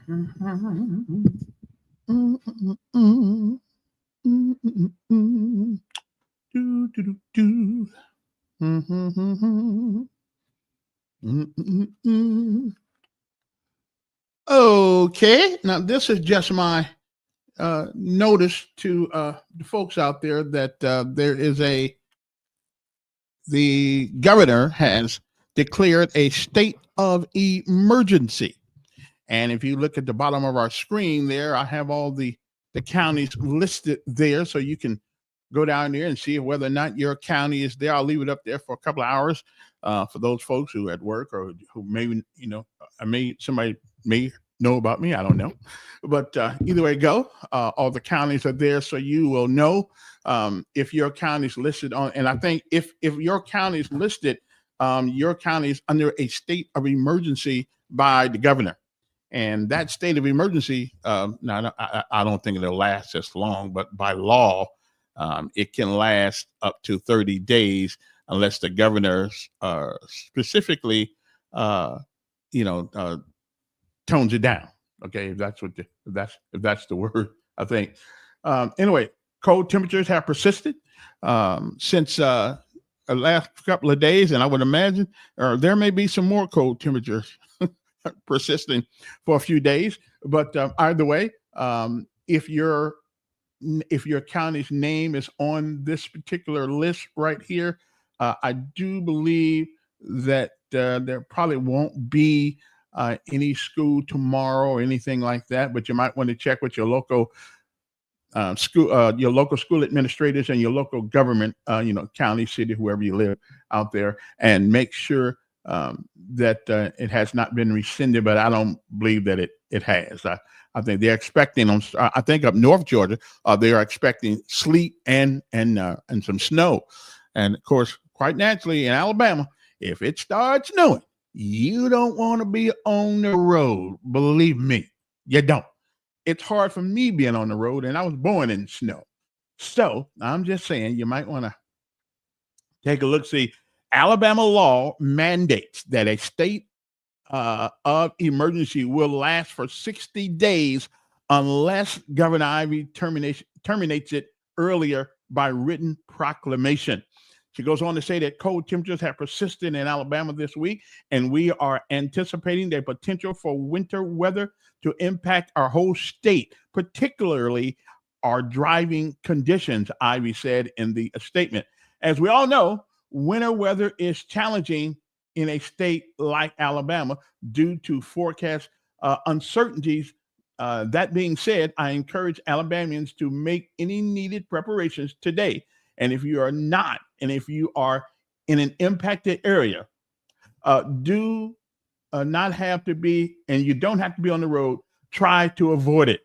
Mm, mm, mm, mm, mm, mm. Do, do, do, do. Mm, mm, mm, mm. Mm, mm, mm. Okay, now this is just my notice to the folks out there that there is the governor has declared a state of emergency. And if you look at the bottom of our screen there, I have all the counties listed there, so you can go down there and see whether or not your county is there. I'll leave it up there for a couple of hours for those folks who are at work or who maybe I may somebody may know about me. I don't know, but either way go, all the counties are there, so you will know if your county is listed on. And I think if your county is listed, your county is under a state of emergency by the governor. And that state of emergency, now I don't think it'll last this long, but by law, it can last up to 30 days unless the governor specifically, uh, you know, uh, tones it down. Okay, if that's what if that's the word, I think. Anyway, cold temperatures have persisted since the last couple of days, and I would imagine there may be some more cold temperatures persisting for a few days. But either way, if your county's name is on this particular list right here, I do believe that there probably won't be any school tomorrow or anything like that. But you might want to check with your local school administrators and your local government, county, city, whoever you live out there, and make sure that it has not been rescinded. But I don't believe that it has. I think they're expecting on. I think up North Georgia, they are expecting sleet and some snow, and of course, quite naturally in Alabama, if it starts snowing, you don't want to be on the road. Believe me, you don't. It's hard for me being on the road, and I was born in snow. So I'm just saying, you might want to take a look. See, Alabama law mandates that a state of emergency will last for 60 days unless Governor Ivey terminates it earlier by written proclamation. She goes on to say that cold temperatures have persisted in Alabama this week, and we are anticipating the potential for winter weather to impact our whole state, particularly our driving conditions, Ivey said in the statement. As we all know, winter weather is challenging in a state like Alabama due to forecast uncertainties. That being said, I encourage Alabamians to make any needed preparations today. And if you are not, and if you are in an impacted area, do not have to be, and you don't have to be on the road. Try to avoid it.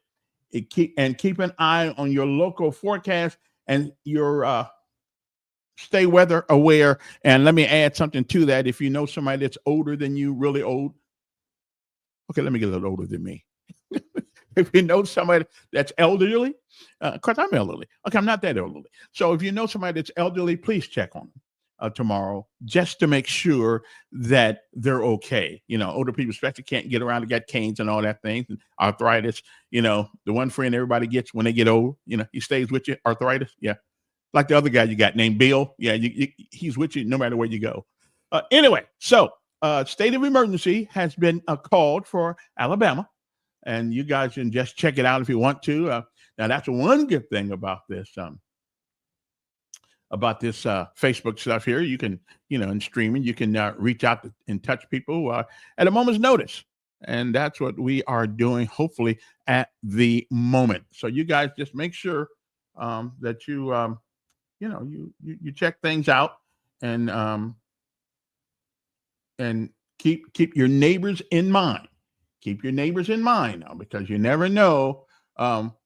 Keep an eye on your local forecast and your stay weather aware. And let me add something to that. If you know somebody that's older than you, really old, okay, let me get a little older than me. If you know somebody that's elderly, of course I'm elderly. Okay, I'm not that elderly. So if you know somebody that's elderly, please check on them tomorrow just to make sure that they're okay. Older people especially can't get around to get canes and all that things and arthritis. The one friend everybody gets when they get old. He stays with you. Arthritis, yeah. Like the other guy you got named Bill, yeah, he's with you no matter where you go. Anyway, so state of emergency has been called for Alabama, and you guys can just check it out if you want to. Now, that's one good thing about this Facebook stuff here. You can, in streaming, you can reach out and touch people at a moment's notice, and that's what we are doing. Hopefully, at the moment. So you guys just make sure that you check things out and keep your neighbors in mind. Keep your neighbors in mind now, because you never know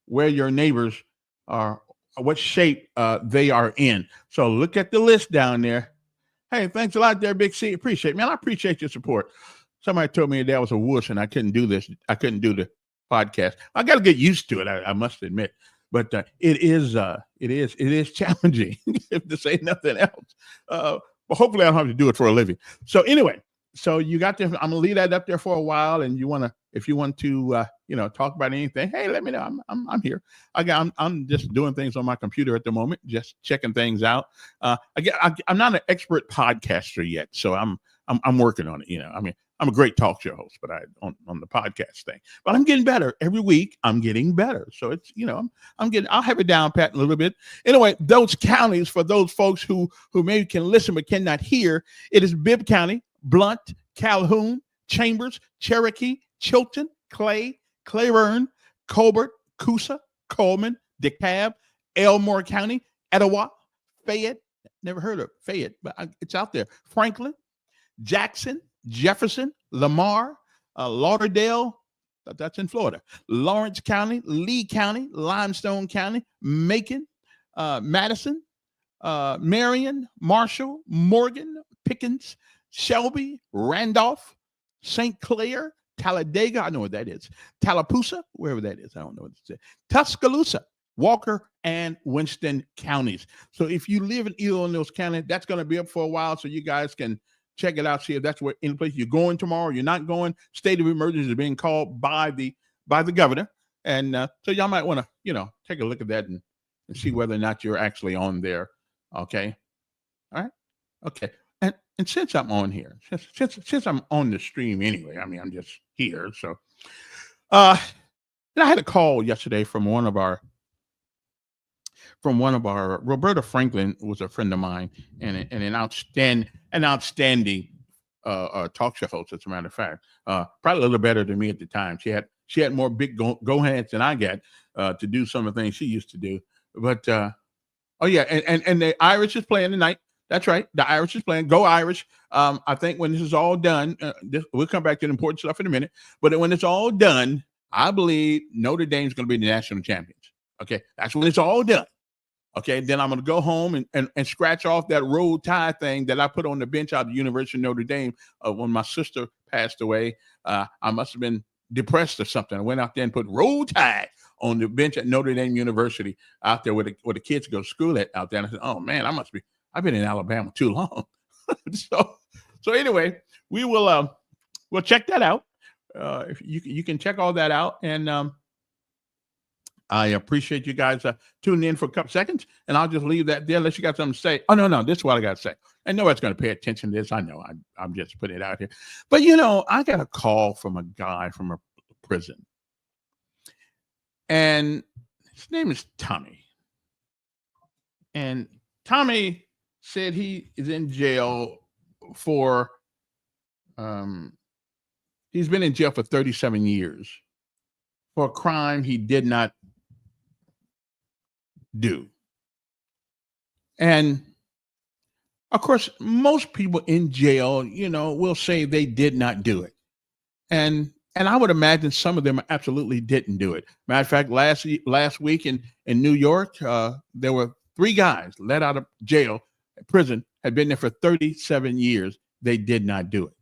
where your neighbors are, what shape they are in. So look at the list down there. Hey, thanks a lot there, Big C. Appreciate it, man. I appreciate your support. Somebody told me that I was a wuss and I couldn't do this. I couldn't do the podcast. I got to get used to it. I must admit. But it is challenging, if to say nothing else. But hopefully I don't have to do it for a living. So anyway, so you got this. I'm gonna leave that up there for a while, and you want to if you want to, talk about anything, hey, let me know. I'm here. I'm just doing things on my computer at the moment, just checking things out. I'm not an expert podcaster yet, so I'm working on it. I mean, I'm a great talk show host, but on the podcast thing. But I'm getting better every week. I'm getting better, so it's I'll have it down pat a little bit. Anyway, those counties for those folks who maybe can listen but cannot hear, it is Bibb County, Blount, Calhoun, Chambers, Cherokee, Chilton, Clay, Claiborne, Colbert, Coosa, Coleman, DeKalb, Elmore County, Etowah, Fayette. Never heard of Fayette, but it's out there. Franklin, Jackson, Jefferson, Lamar, Lauderdale, that's in Florida, Lawrence County, Lee County, Limestone County, Macon, Madison, Marion, Marshall, Morgan, Pickens, Shelby, Randolph, St. Clair, Talladega, I know what that is, Tallapoosa, wherever that is, I don't know what it is, Tuscaloosa, Walker, and Winston counties. So if you live in either of those counties, that's going to be up for a while, so you guys can check it out, see if that's where any place you're going tomorrow, you're not going. State of emergency is being called by the governor. And so y'all might want to, take a look at that and see whether or not you're actually on there. Okay. All right. Okay. And since I'm on here, since I'm on the stream anyway, I mean, I'm just here. So and I had a call yesterday from one of our Roberta Franklin was a friend of mine and an outstanding talk show host, as a matter of fact. Probably a little better than me at the time. She had more big go heads than I got to do some of the things she used to do. But oh yeah, and the Irish is playing tonight. That's right. The Irish is playing. Go Irish. I think when this is all done, we'll come back to the important stuff in a minute. But when it's all done, I believe Notre Dame's going to be the national champions. Okay, that's when it's all done. Okay, then I'm going to go home and scratch off that Roll Tide thing that I put on the bench out of the University of Notre Dame when my sister passed away. I must have been depressed or something. I went out there and put Roll Tide on the bench at Notre Dame University out there where the kids go to school at out there. And I said, oh man, I've been in Alabama too long. so anyway, we'll check that out. If you can check all that out, and I appreciate you guys tuning in for a couple seconds, and I'll just leave that there unless you got something to say. Oh, no, this is what I got to say. And nobody's going to pay attention to this. I know. I'm just putting it out here. But, I got a call from a guy from a prison, and his name is Tommy. And Tommy said he is in jail for, he's been in jail for 37 years for a crime he did not do. And of course, most people in jail, will say they did not do it. And I would imagine some of them absolutely didn't do it. Matter of fact, last week in New York, there were 3 guys let out of prison, had been there for 37 years. They did not do it.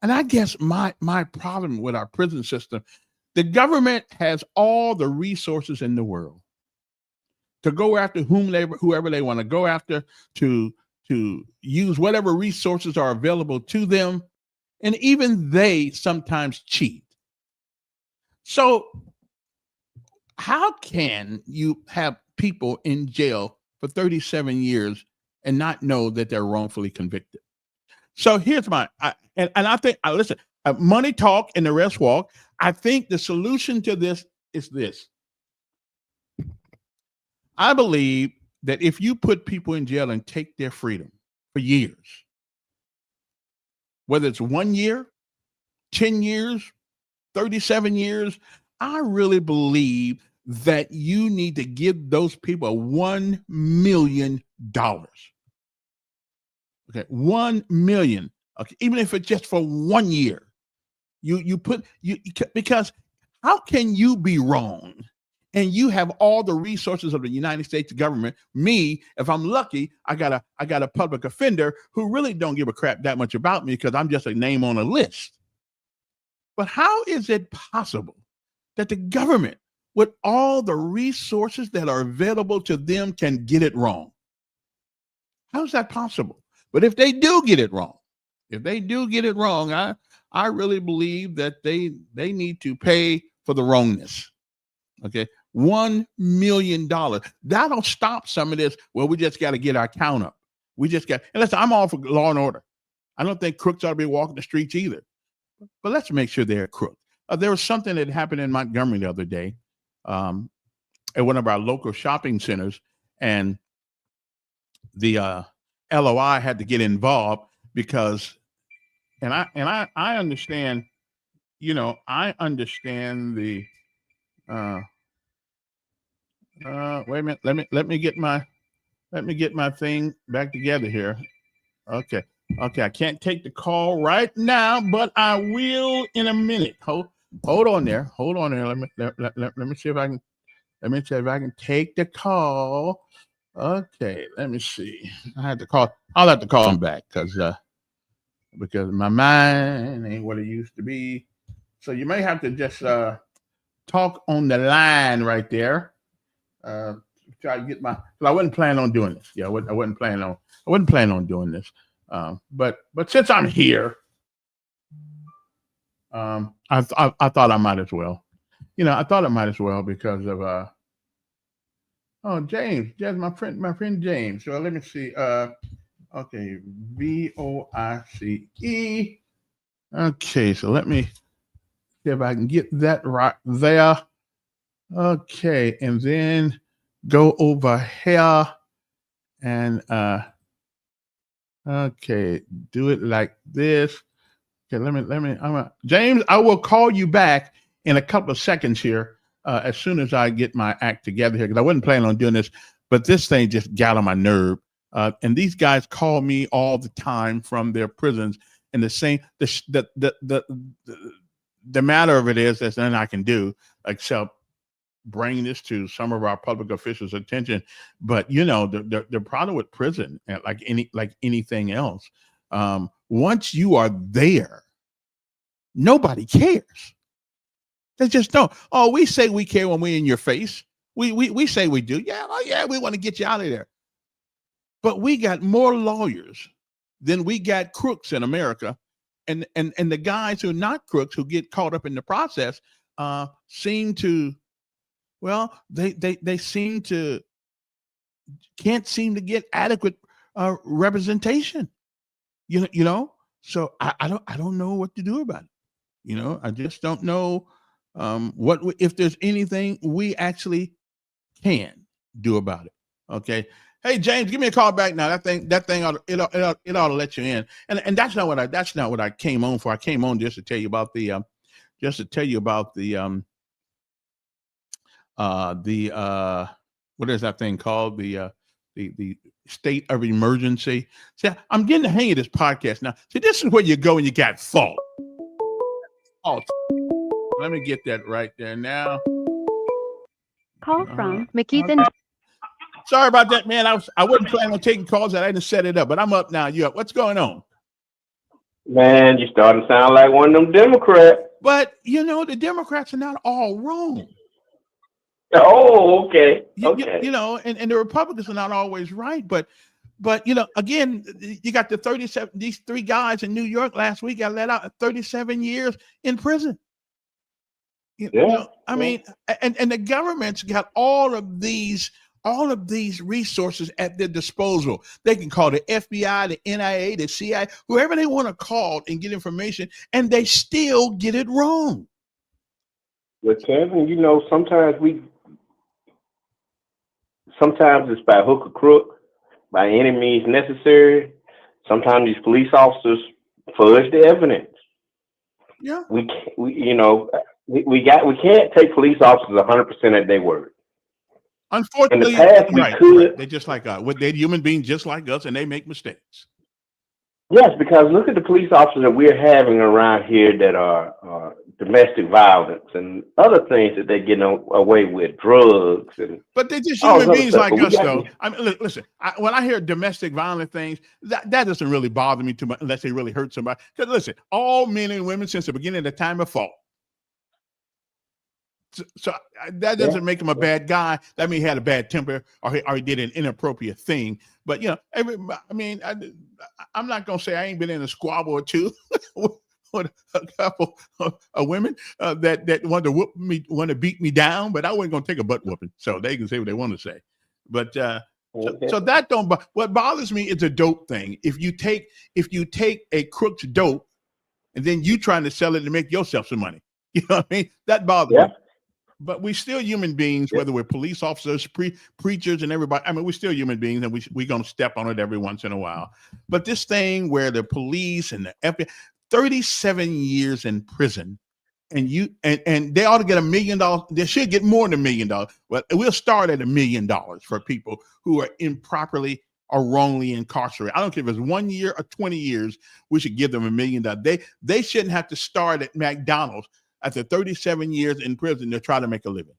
And I guess my problem with our prison system, the government has all the resources in the world to go after whoever they want to go after, to use whatever resources are available to them. And even they sometimes cheat. So how can you have people in jail for 37 years and not know that they're wrongfully convicted? So here's I think, listen, money talk and the rest walk. I think the solution to this is this. I believe that if you put people in jail and take their freedom for years, whether it's 1 year, 10 years, 37 years, I really believe that you need to give those people $1 million. Okay, 1 million. Okay, even if it's just for 1 year, because how can you be wrong and you have all the resources of the United States government? Me, if I'm lucky, I got a public offender who really don't give a crap that much about me because I'm just a name on a list. But how is it possible that the government, with all the resources that are available to them, can get it wrong? How is that possible? But if they do get it wrong, I really believe that they need to pay for the wrongness. Okay, $1 million. That'll stop some of this. Well, we just got to get our count up. We just got. And listen, I'm all for law and order. I don't think crooks ought to be walking the streets either. But let's make sure they're crooks. There was something that happened in Montgomery the other day, at one of our local shopping centers, and the LOI had to get involved because, and I understand, I understand the. Wait a minute. Let me get my thing back together here. Okay. I can't take the call right now, but I will in a minute. Hold on there. Let me see if I can take the call. Okay, let me see. I'll have to call him back because my mind ain't what it used to be. So you may have to just talk on the line right there. Try to get I wasn't planning on doing this. Yeah, I wasn't planning on doing this. But since I'm here, I thought I might as well. I thought I might as well because of James, my friend James. So let me see. Okay, VOICE. Okay, so let me see if I can get that right there. Okay, and then go over here and okay, do it like this. Okay, let me. James, I will call you back in a couple of seconds here as soon as I get my act together here, because I wasn't planning on doing this, but this thing just got on my nerve. And these guys call me all the time from their prisons, and the matter of it is there's nothing I can do except bring this to some of our public officials' attention. But the problem with prison, like anything else, once you are there, nobody cares. They just don't. Oh, we say we care when we're in your face. We say we do. Yeah, we want to get you out of there. But we got more lawyers than we got crooks in America, and the guys who are not crooks who get caught up in the process seem to. Well, they seem to can't seem to get adequate representation. So I don't know what to do about it. I just don't know if there's anything we actually can do about it. Okay. Hey James, give me a call back now. That thing ought to let you in. And that's not what I came on for. I came on just to tell you about the what is that thing called? The state of emergency. See, I'm getting the hang of this podcast now. See, this is where you go and you got fault. Let me get that right there now. Call from McKeithen. Sorry about that, man. I wasn't planning on taking calls. I didn't set it up, but I'm up now. You up? What's going on? Man, you starting to sound like one of them Democrats. But the Democrats are not all wrong. Oh, okay. And the Republicans are not always right, but again, you got the 37. These three guys in New York last week got let out at 37 years in prison. I mean, and the government's got all of these resources at their disposal. They can call the FBI, the NIA, the CIA, whoever they want to call and get information, and they still get it wrong. Well, Kevin, sometimes it's by hook or crook, by any means necessary. Sometimes these police officers fudge the evidence. Yeah, we can't take police officers 100% at their word. Unfortunately, in the past, we could. Right. They're just like us. They're human beings just like us, and they make mistakes. Yes, because look at the police officers that we're having around here that are domestic violence and other things that they're getting away with, drugs. But they're just human beings like us, though. I mean, listen, when I hear domestic violent things, that doesn't really bother me too much unless they really hurt somebody. Because listen, all men and women since the beginning of the time have fought. So that doesn't make him a bad guy. That means he had a bad temper or he did an inappropriate thing. But I'm not gonna say I ain't been in a squabble or two with a couple of women that want to beat me down, but I wasn't going to take a butt whooping. So they can say what they want to say. But so that don't. What bothers me is a dope thing. If you take a crook's dope and then you trying to sell it to make yourself some money, you know what I mean? That bothers me. But we're still human beings, whether we're police officers, preachers, and everybody. I mean, we're still human beings, and we're going to step on it every once in a while. But this thing where the police and the FBI, 37 years in prison, and they ought to get $1 million. They should get more than $1 million. But we'll start at $1 million for people who are improperly or wrongly incarcerated. I don't care if it's 1 year or 20 years. We should give them $1 million. They shouldn't have to start at McDonald's after 37 years in prison to try to make a living.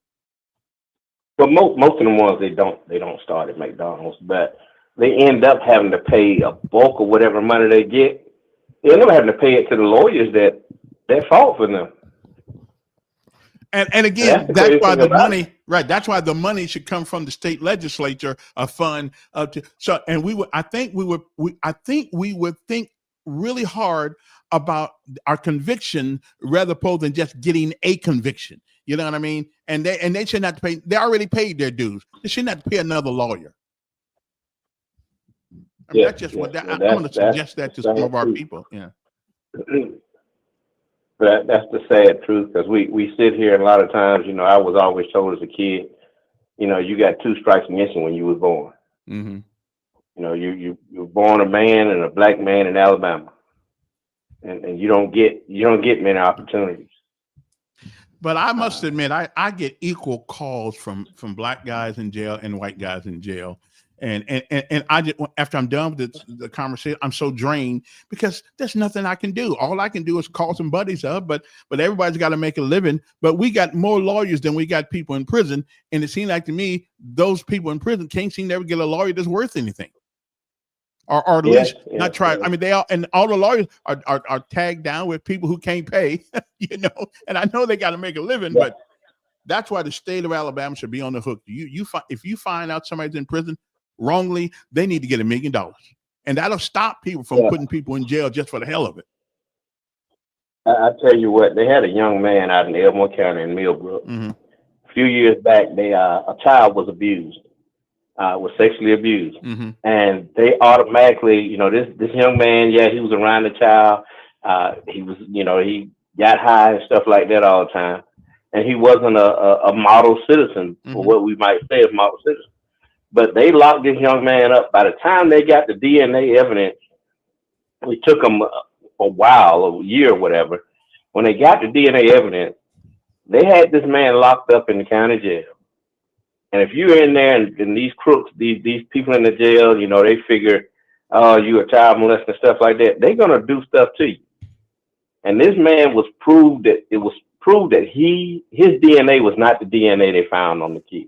Well, most of the ones they don't start at McDonald's, but they end up having to pay a bulk of whatever money they get. They end up having to pay it to the lawyers that fought for them. And again, that's why the money, right? That's why the money should come from the state legislature, a fund. I think we would think really hard about our conviction rather than just getting a conviction. You know what I mean? And they shouldn't have to pay. They already paid their dues. They shouldn't have to pay another lawyer. I mean, that's just what I'm going to suggest that to some of our people. Yeah. But that's the sad truth, because we sit here and a lot of times, I was always told as a kid, you got 2 strikes against you when you was born. Mm-hmm. You were born a man and a black man in Alabama, and you don't get many opportunities. But I must admit, I get equal calls from black guys in jail and white guys in jail. And I just, after I'm done with the conversation, I'm so drained because there's nothing I can do. All I can do is call some buddies up, but everybody's got to make a living. But we got more lawyers than we got people in prison. And it seems like to me, those people in prison can't seem to ever get a lawyer that's worth anything. Or at least not try. I mean, all the lawyers are tagged down with people who can't pay, and I know they got to make a living, but that's why the state of Alabama should be on the hook. If you find out somebody's in prison wrongly, they need to get $1 million, and that'll stop people from putting people in jail just for the hell of it. I tell you what, they had a young man out in Elmore County in Millbrook. Mm-hmm. A few years back, a child was abused, was sexually abused, mm-hmm. and they automatically, this young man, he was around the child. He was, he got high and stuff like that all the time, and he wasn't a model citizen, mm-hmm. for what we might say is model citizen. But they locked this young man up. By the time they got the DNA evidence, it took them a while, a year or whatever. When they got the DNA evidence, they had this man locked up in the county jail. And if you're in there and these crooks, these people in the jail, they figure, oh, you a child molester, stuff like that, they're going to do stuff to you. And this man was proved that his DNA was not the DNA they found on the kid.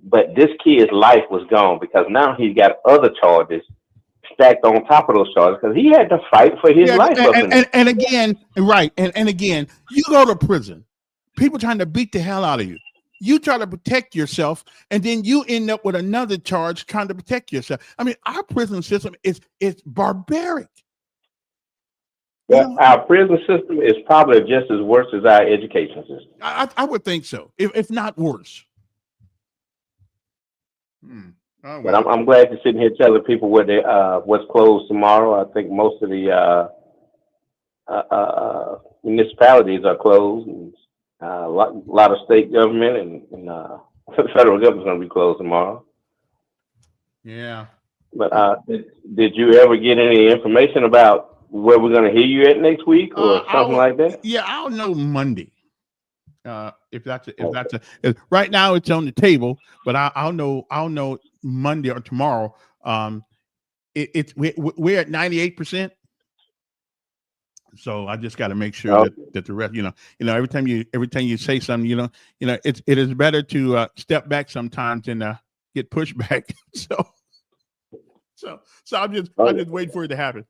But this kid's life was gone because now he's got other charges stacked on top of those charges because he had to fight for his life. And again, right. And again, you go to prison, people trying to beat the hell out of you. You try to protect yourself, and then you end up with another charge trying to protect yourself. I mean, our prison system is barbaric. Well, our prison system is probably just as worse as our education system. I would think so, if not worse. Oh, well. But I'm glad you're sitting here telling people what's closed tomorrow. I think most of the municipalities are closed. And, a lot of state government and federal government's going to be closed tomorrow. Yeah. But did you ever get any information about where we're going to hear you at next week or something like that? Yeah, I'll know Monday. If right now it's on the table, but I'll know Monday or tomorrow. We're at 98%. So I just got to make sure that the rest, every time you say something, it is better to step back sometimes and get pushed back. So I'm just waiting for it to happen.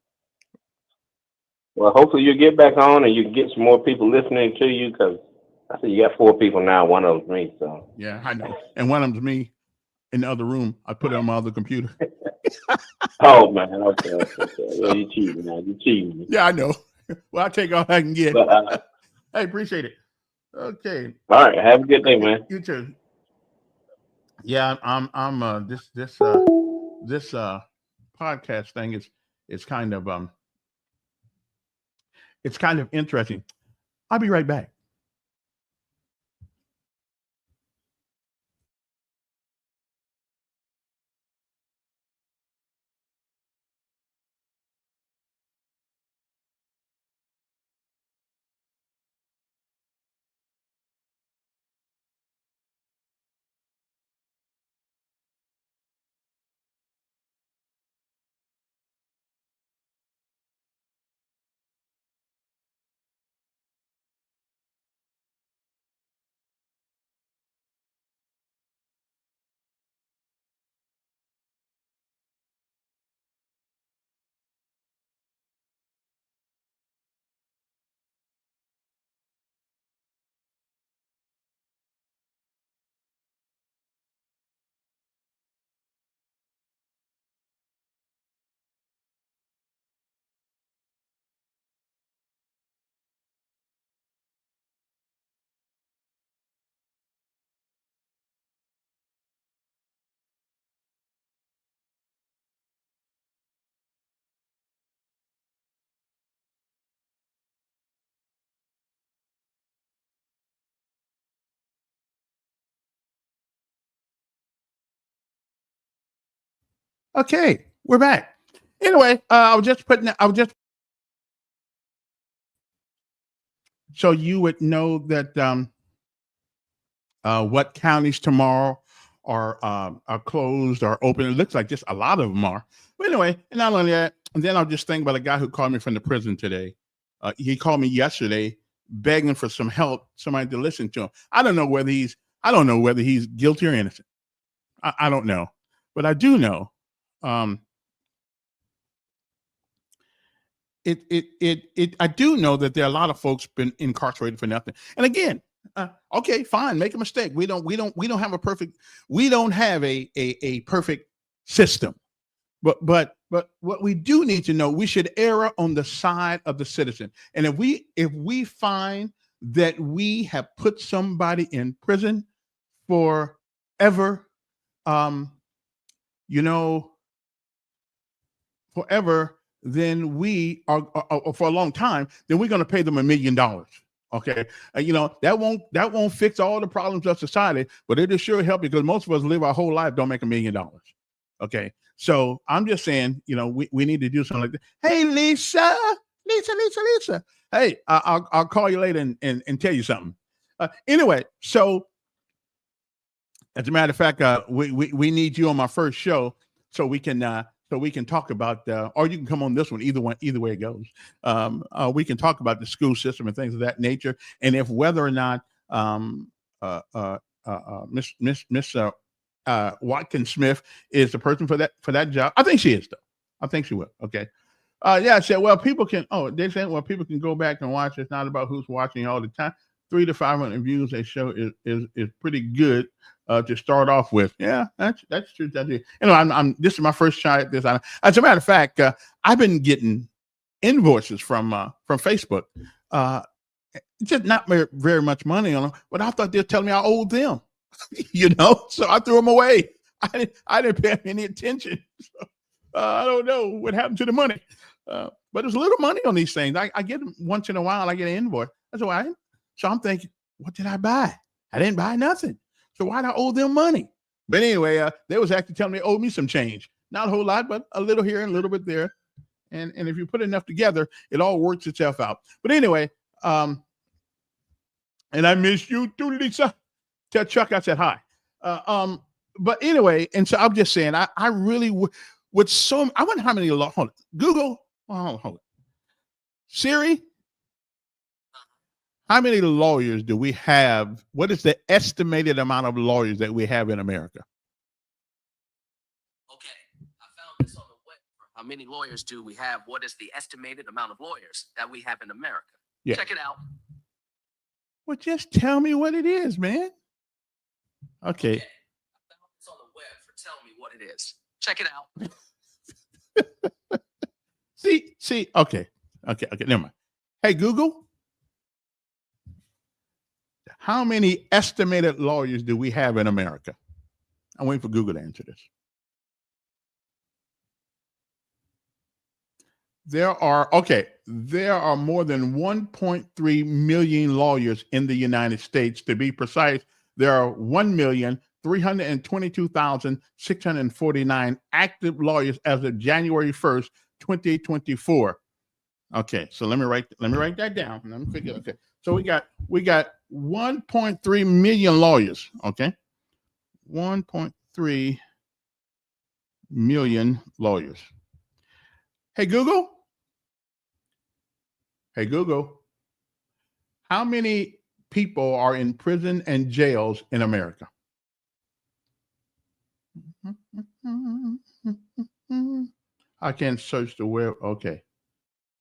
Well, hopefully you get back on and you can get some more people listening to you, because I see you got 4 people now. One of them's me. So yeah, I know, and one of them's me in the other room. I put it on my other computer. Oh man, okay. Yeah, you cheating now. You cheating. Yeah, I know. Well, I'll take all I can get. But I appreciate it. Okay. all right, have a good day, man. You too. Yeah, I'm this podcast thing is kind of it's kind of interesting. I'll be right back. Okay, we're back. Anyway, I was just so you would know that what counties tomorrow are closed or open. It looks like just a lot of them are. But anyway, and not only that, and then I'll just think about a guy who called me from the prison today. He called me yesterday begging for some help, somebody to listen to him. I don't know whether he's guilty or innocent. I don't know, but I do know. I do know that there are a lot of folks been incarcerated for nothing. And again, okay, fine, make a mistake. We don't have a perfect perfect system. But what we do need to know, we should err on the side of the citizen. And if we find that we have put somebody in prison forever, forever, then we are for a long time, then we're going to pay them $1 million. Okay, that won't fix all the problems of society, but it'll sure help because most of us live our whole life don't make $1 million. Okay, so I'm just saying, we need to do something like that. Hey, Lisa. Hey, I'll call you later and tell you something. Anyway, so as a matter of fact, we need you on my first show so we can talk about, or you can come on this one, either way it goes. We can talk about the school system and things of that nature, and if whether or not Miss Watkins Smith is the person for that job. I think she is, though. I think she will. Okay. Yeah, I said, well, people can go back and watch. It's not about who's watching all the time. 300 to 500 views a show is pretty good to start off with. Yeah, that's true. This is my first try at this. As a matter of fact, I've been getting invoices from Facebook. Just not very much money on them, but I thought they'd tell me I owed them. So I threw them away. I didn't pay any attention. So, I don't know what happened to the money, but there's a little money on these things. I get them once in a while. I get an invoice. That's why. So I'm thinking, what did I buy? I didn't buy nothing. So why'd I owe them money? But anyway, they was actually telling me they owed me some change. Not a whole lot, but a little here and a little bit there. And if you put enough together, it all works itself out. But anyway, and I miss you too, Lisa. Tell Chuck I said hi. But anyway, and so I'm just saying, I really would I wonder how many hold on. Google, hold on. Siri, how many lawyers do we have? What is the estimated amount of lawyers that we have in America? Okay, I found this on the web. How many lawyers do we have? What is the estimated amount of lawyers that we have in America? Yeah. Check it out. Well, just tell me what it is, man. Okay. I found this on the web for tell me what it is. Check it out. See. Okay. Never mind. Hey, Google, how many estimated lawyers do we have in America? I'm waiting for Google to answer this. There are more than 1.3 million lawyers in the United States. To be precise, there are 1,322,649 active lawyers as of January 1st, 2024. Okay, so let me write that down. Let me figure. Okay, so we got 1.3 million lawyers. Okay, 1.3 million lawyers. Hey Google. Hey Google. How many people are in prison and jails in America? I can't search the web. Okay.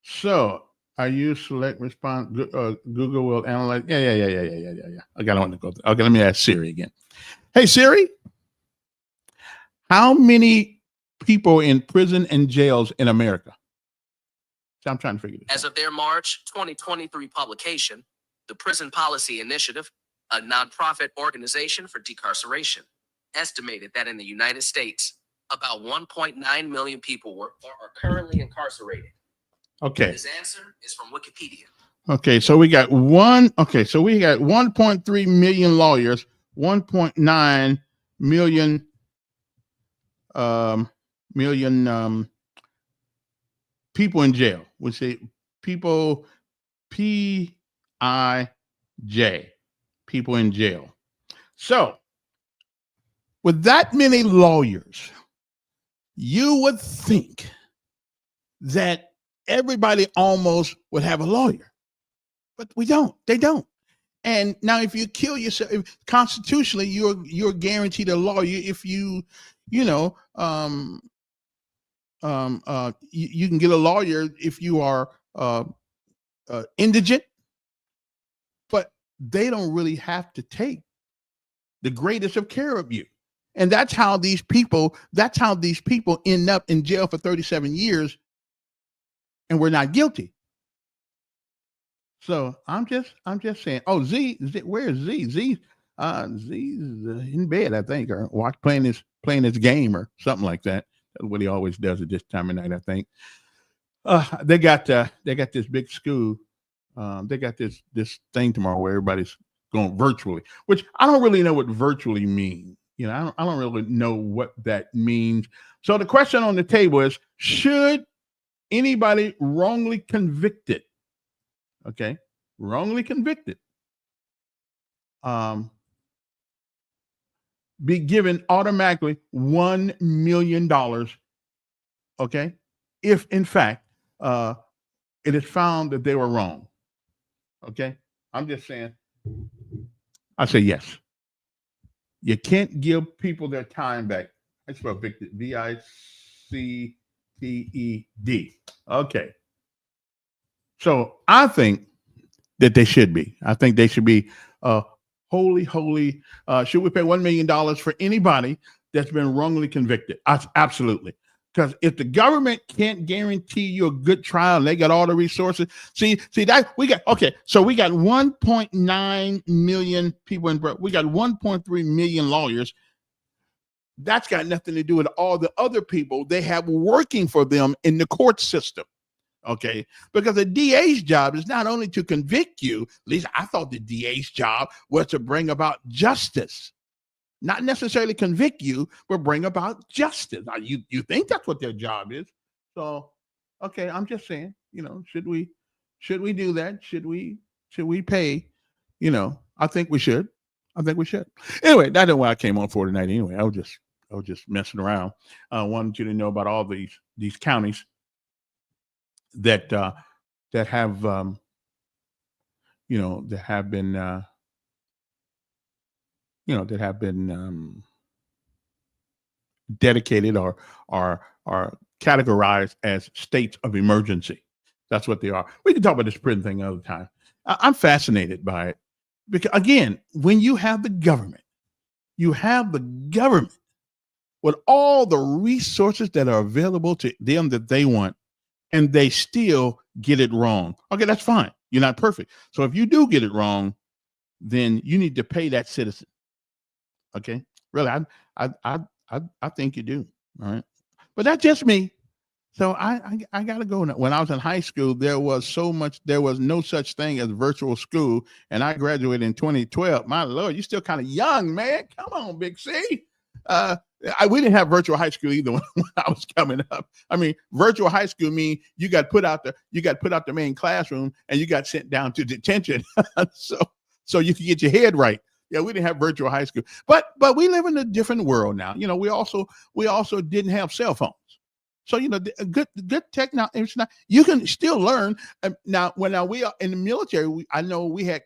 So I use select response. Google will analyze. Yeah. I got on to go. Okay, let me ask Siri again. Hey Siri, how many people in prison and jails in America? So I'm trying to figure this As of their March 2023 publication, the Prison Policy Initiative, a nonprofit organization for decarceration, estimated that in the United States, about 1.9 million people are currently incarcerated. Okay. This answer is from Wikipedia. Okay, so we got 1.3 million lawyers, 1.9 million people in jail. We say people, P-I-J, people in jail. So with that many lawyers, you would think that everybody almost would have a lawyer, but we don't. They don't. And now, if you kill yourself constitutionally, you're guaranteed a lawyer. If you can get a lawyer if you are indigent, but they don't really have to take the greatest of care of you. And that's how these people end up in jail for 37 years and we're not guilty. So I'm just saying. Oh, Z, where is Z? Z's in bed, I think, or playing his game or something like that. That's what he always does at this time of night, I think. They got this big school. They got this thing tomorrow where everybody's going virtually, which I don't really know what virtually means. I don't really know what that means. So the question on the table is: should anybody wrongly convicted, be given automatically $1 million, if in fact it is found that they were wrong? I'm just saying, I say yes. You can't give people their time back. I spell Victed, V-I-C-T-E-D. Okay. So I think that they should be. I think they should be holy. Should we pay $1 million for anybody that's been wrongly convicted? Absolutely. Because if the government can't guarantee you a good trial and they got all the resources, see that we got 1.9 million people we got 1.3 million lawyers. That's got nothing to do with all the other people they have working for them in the court system. Because the DA's job is not only to convict you. At least I thought the DA's job was to bring about justice. Not necessarily convict you, but bring about justice. Now, you think that's what their job is. So, I'm just saying, should we do that? Should we pay? I think we should. Anyway, that's why I came on for tonight. Anyway, I was just messing around. I wanted you to know about all these counties that have been dedicated or are categorized as states of emergency. That's what they are. We can talk about this prison thing another time. I'm fascinated by it because, again, when you have the government with all the resources that are available to them that they want, and they still get it wrong. Okay, that's fine. You're not perfect. So if you do get it wrong, then you need to pay that citizen. Okay, really, I think you do. All right, but that's just me. So I got to go now. When I was in high school, there was no such thing as virtual school, and I graduated in 2012. My Lord, you're still kind of young, man. Come on, Big C. We didn't have virtual high school either when I was coming up. I mean, virtual high school mean you got put out the main classroom and you got sent down to detention, so you could get your head right. Yeah, we didn't have virtual high school, but we live in a different world now. You know, we also didn't have cell phones. So, you know, good technology. You can still learn. Now, when we are in the military, I know we had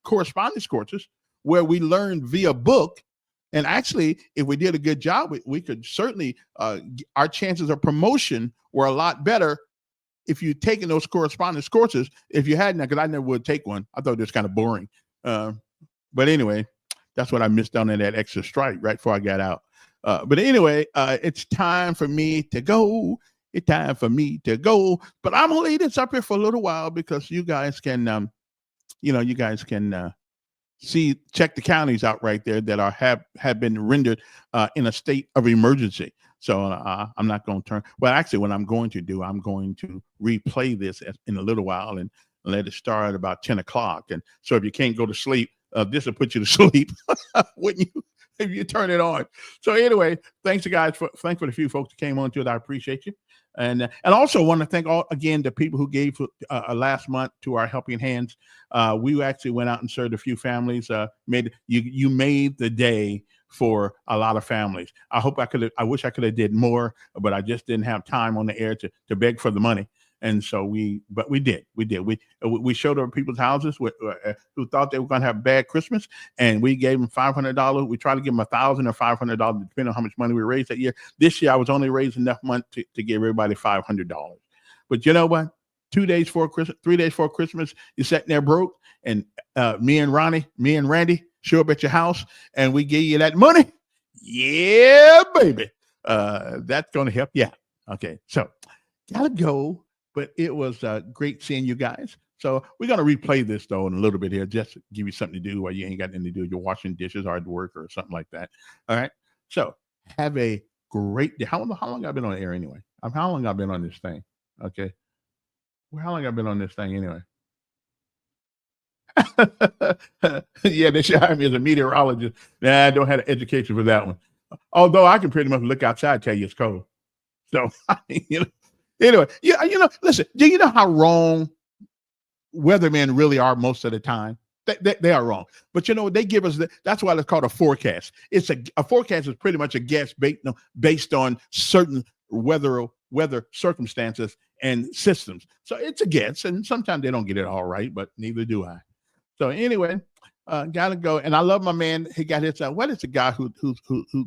correspondence courses where we learned via book. And actually, if we did a good job, we could certainly, our chances of promotion were a lot better if you'd taken those correspondence courses. If you hadn't, because I never would take one. I thought it was kind of boring. But anyway, that's what I missed on in that extra strike right before I got out. But anyway, it's time for me to go. It's time for me to go. But I'm gonna leave this up here for a little while because you guys can, check the counties out right there that have been rendered in a state of emergency. So I'm not going to turn. Well, actually, what I'm going to do, I'm going to replay this in a little while and let it start at about 10 o'clock. And so if you can't go to sleep, this will put you to sleep, wouldn't you? If you turn it on. So anyway, thanks for the few folks that came on to it. I appreciate you. And also want to thank again the people who gave last month to our Helping Hands. We actually went out and served a few families. You made the day for a lot of families. I wish I could have did more, but I just didn't have time on the air to beg for the money. And so we did. We showed up at people's houses who thought they were going to have a bad Christmas, and we gave them $500. We tried to give them $1,000 or $500, depending on how much money we raised that year. This year, I was only raising enough money to give everybody $500. But you know what? 3 days before Christmas, you're sitting there broke, and me and Randy show up at your house, and we give you that money. Yeah, baby. That's going to help you out. Okay, so gotta go. But it was great seeing you guys. So we're going to replay this, though, in a little bit here, just to give you something to do while you ain't got anything to do. You're washing dishes or at work or something like that. All right. So have a great day. How long I've been on the air anyway? How long I've been on this thing? Okay. Well, how long I've been on this thing anyway? Yeah, they should hire me as a meteorologist. Nah, I don't have the education for that one. Although I can pretty much look outside and tell you it's cold. So, you know. Anyway, yeah, listen, do you know how wrong weathermen really are most of the time? They are wrong. But, they give us that's why it's called a forecast. It's a forecast is pretty much a guess based on certain weather circumstances and systems. So it's a guess, and sometimes they don't get it all right, but neither do I. So anyway, gotta go. And I love my man. He got his, what is the guy who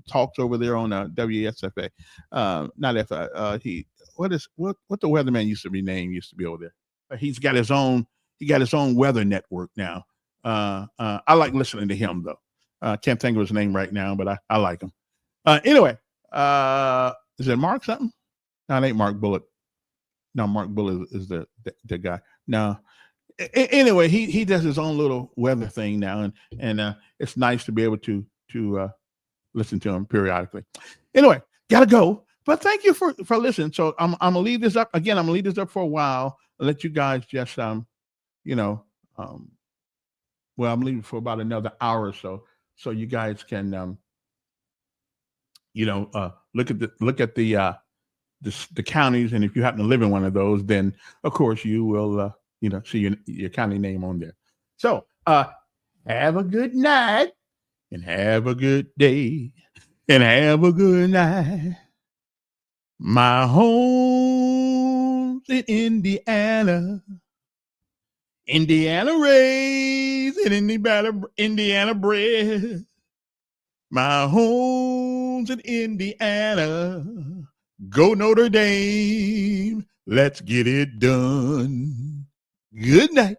talks over there on WSFA? Not FI, what the weatherman used to be over there. He's got his own weather network now. I like listening to him though. Can't think of his name right now, but I like him. Anyway, is it Mark something? No, it ain't Mark Bullock. No, Mark Bullock is the guy. No. Anyway, he does his own little weather thing now, and it's nice to be able to listen to him periodically. Anyway, gotta go. But thank you for listening. So I'm gonna leave this up again. I'm gonna leave this up for a while. I'll let you guys just I'm leaving for about another hour or so you guys can look at the counties, and if you happen to live in one of those, then of course you will see your county name on there. So have a good night, and have a good day, and have a good night. My home's in Indiana raised and Indiana bred. My home's in Indiana. Go Notre Dame. Let's get it done. Good night.